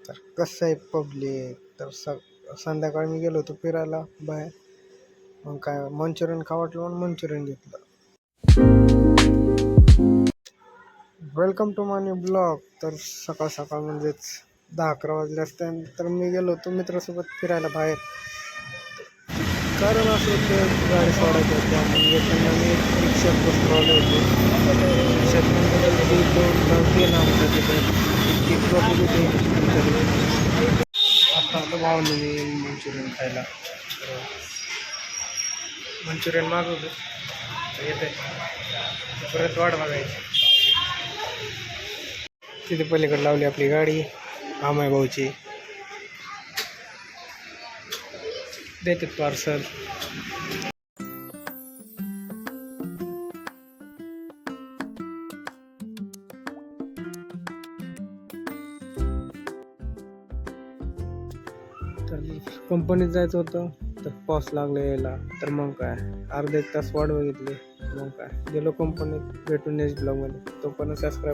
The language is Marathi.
तर कसं आहे पब्लिक, तर संध्याकाळी मी गेलो होतो फिरायला बाहेर. मग काय मंचुरियन खावं वाटलं म्हणून मंचुरियन घेतलं. Welcome to my new blog. तर सकाळ सकाळ म्हणजेच 10-11 वाजले असते, तर मी गेलो होतो मित्रासोबत फिरायला बाहेर. कारण असं होतं गाडी सोडायची होती आणि येताना मी रिक्षात बसून आलो होतो. रिक्षात म्हणजे 1-2 तास गेला आमच्या तिथे. इतकी ट्रॉफिक होती तरी. आता आलो भावने मी मंचुरियन खायला. मंचुरियन मागवलं येते, परत वाट बघायची. तिथे पलीकडे लावली आपली गाडी आमाय भाऊची. देतात पार्सल. तर कंपनीत जायचं होतं, तर पाऊस लागला यायला. तर मग काय अर्धा 1 तास वाट बघितली. मग काय गेलो कंपनीत. भेटून नेक्स्ट ब्लॉगमध्ये. तोपर्यंत सबस्क्राईब